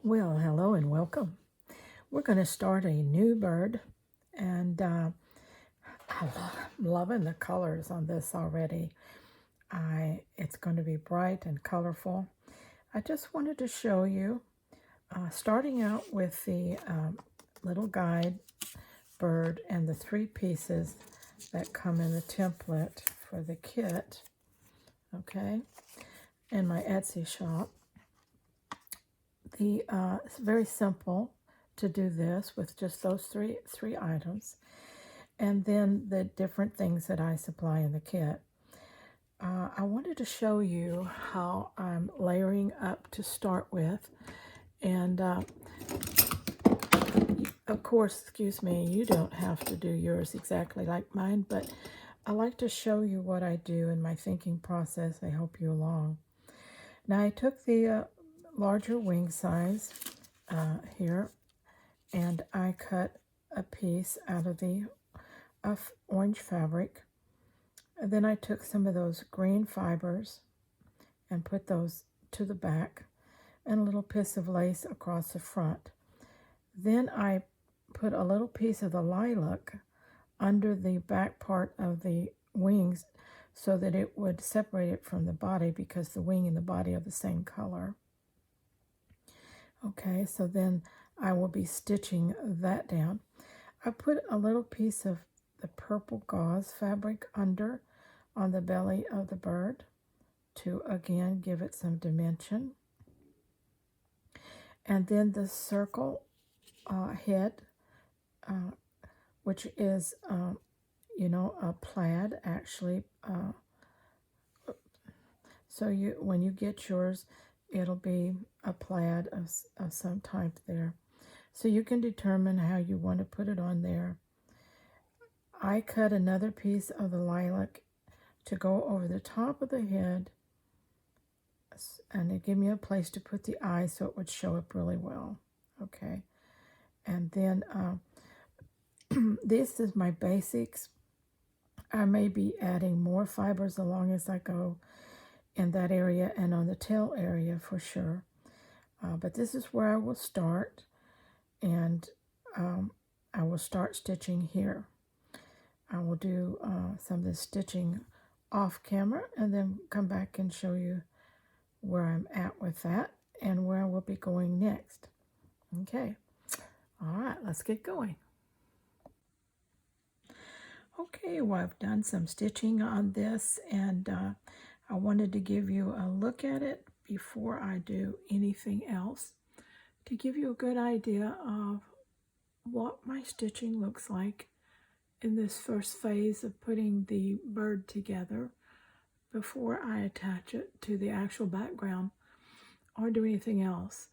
Well, hello and welcome. We're going to start a new bird, and I'm loving the colors on this already. It's going to be bright and colorful. I just wanted to show you, starting out with the little guide bird and the 3 pieces that come in the template for the kit, okay, in my Etsy shop. It's very simple to do this with just those three items, and then the different things that I supply in the kit. I wanted to show you how I'm layering up to start with, and of course, excuse me, you don't have to do yours exactly like mine, but I like to show you what I do in my thinking process. I help you along. Now, I took the larger wing size here, and I cut a piece out of the orange fabric. And then I took some of those green fibers and put those to the back, and a little piece of lace across the front. Then I put a little piece of the lilac under the back part of the wings so that it would separate it from the body, because the wing and the body are the same color. Okay, so then I will be stitching that down. I put a little piece of the purple gauze fabric under on the belly of the bird to again give it some dimension. And then the circle head, which is, a plaid actually. So when you get yours, it'll be a plaid of some type there. So you can determine how you want to put it on there. I cut another piece of the lilac to go over the top of the head, and it gave me a place to put the eyes so it would show up really well. Okay, and then this is my basics. I may be adding more fibers along as I go in that area and on the tail area for sure. But this is where I will start, and I will start stitching here. I will do some of the stitching off camera and then come back and show you where I'm at with that and where I will be going next. Okay, all right, let's get going. Okay, well, I've done some stitching on this, and I wanted to give you a look at it before I do anything else, to give you a good idea of what my stitching looks like in this first phase of putting the bird together before I attach it to the actual background or do anything else.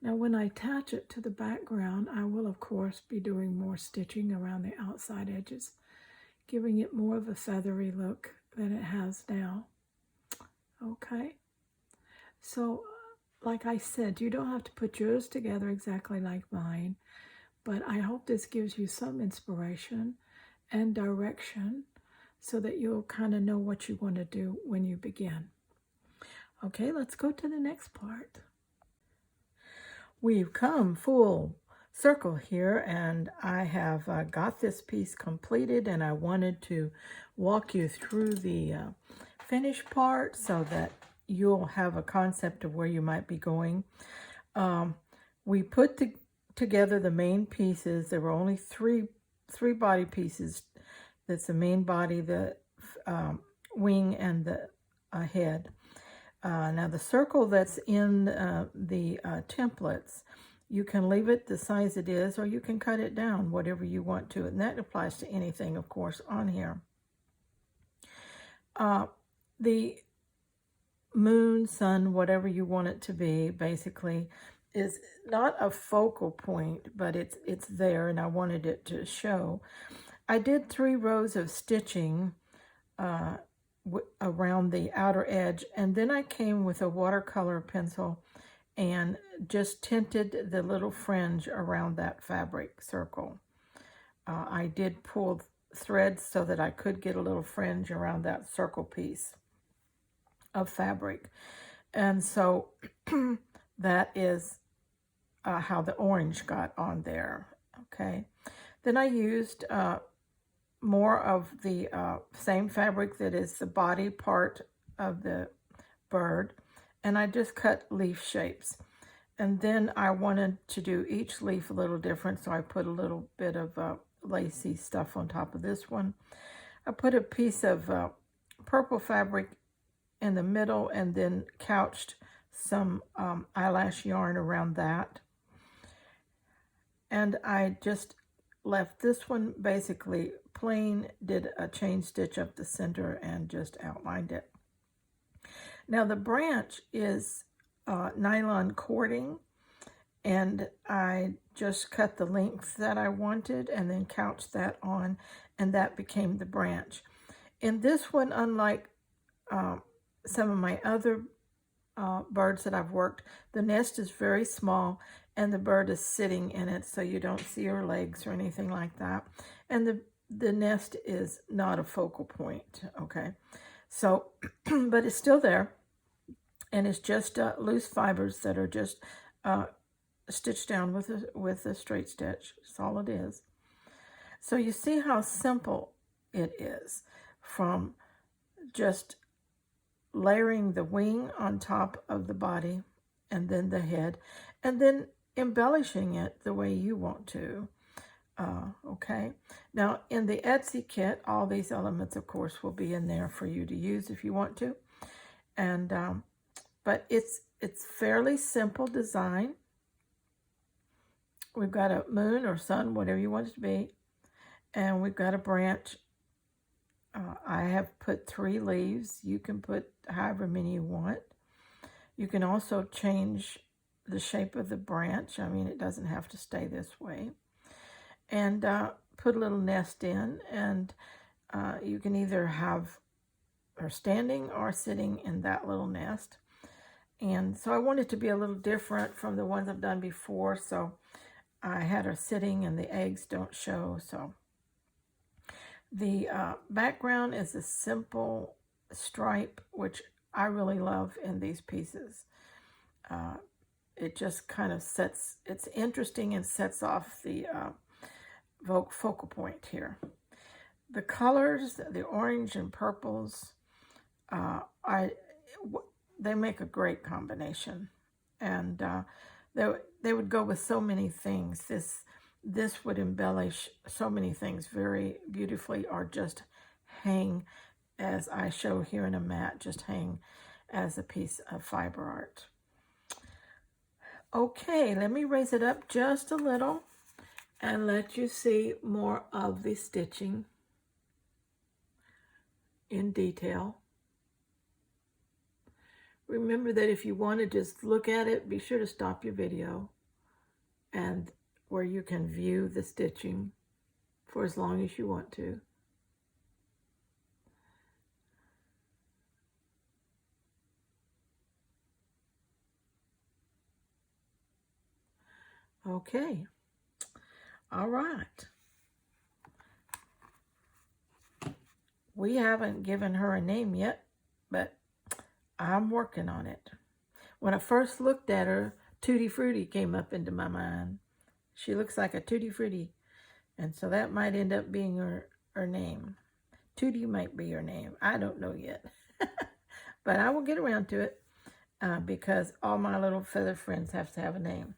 Now, when I attach it to the background, I will of course be doing more stitching around the outside edges, giving it more of a feathery look than it has now. Okay, so like I said, you don't have to put yours together exactly like mine, but I hope this gives you some inspiration and direction so that you'll kind of know what you want to do when you begin. Okay, let's go to the next part. We've come full circle here, and I have got this piece completed, and I wanted to walk you through the finished part so that you'll have a concept of where you might be going. We put together the main pieces. There were only three body pieces. That's the main body, the wing, and the head. Now the circle that's in the templates, you can leave it the size it is, or you can cut it down, whatever you want to, and that applies to anything, of course, on here. The moon, sun, whatever you want it to be, basically, is not a focal point, but it's there, and I wanted it to show. I did 3 rows of stitching around the outer edge, and then I came with a watercolor pencil and just tinted the little fringe around that fabric circle. I did pull threads so that I could get a little fringe around that circle piece of fabric, and so that is how the orange got on there. Okay. Then I used more of the same fabric that is the body part of the bird, and I just cut leaf shapes. And then I wanted to do each leaf a little different, so I put a little bit of lacy stuff on top of this one. I put a piece of purple fabric in the middle and then couched some eyelash yarn around that. And I just left this one basically plain, did a chain stitch up the center and just outlined it. Now the branch is nylon cording, and I just cut the length that I wanted and then couched that on, and that became the branch. In this one, unlike some of my other birds that I've worked, the nest is very small and the bird is sitting in it, so you don't see her legs or anything like that. And the nest is not a focal point, okay? So, but it's still there, and it's just loose fibers that are just stitched down with a straight stitch. That's all it is. So you see how simple it is, from just layering the wing on top of the body and then the head, and then embellishing it the way you want to. Okay. Now in the Etsy kit, all these elements, of course, will be in there for you to use if you want to. And but it's fairly simple design. We've got a moon or sun, whatever you want it to be, and we've got a branch. I have put 3 leaves. You can put however many you want. You can also change the shape of the branch. I mean, it doesn't have to stay this way. And put a little nest in, and you can either have her standing or sitting in that little nest. And so I wanted to be a little different from the ones I've done before, so I had her sitting and the eggs don't show. So the background is a simple stripe, which I really love in these pieces. It just kind of sets, it's interesting and sets off the focal point here. The colors, the orange and purples, they make a great combination, and they would go with so many things. This would embellish so many things very beautifully, or just hang, as I show here in a mat, just hang as a piece of fiber art. Okay, let me raise it up just a little and let you see more of the stitching in detail. Remember that if you want to just look at it, be sure to stop your video, and where you can view the stitching for as long as you want to. Okay. All right. We haven't given her a name yet, but I'm working on it. When I first looked at her, Tutti Frutti came up into my mind. She looks like a Tutti Frutti, and so that might end up being her name. Tutti might be her name. I don't know yet. But I will get around to it because all my little feather friends have to have a name.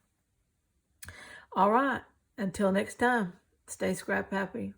All right. Until next time, stay scrap happy.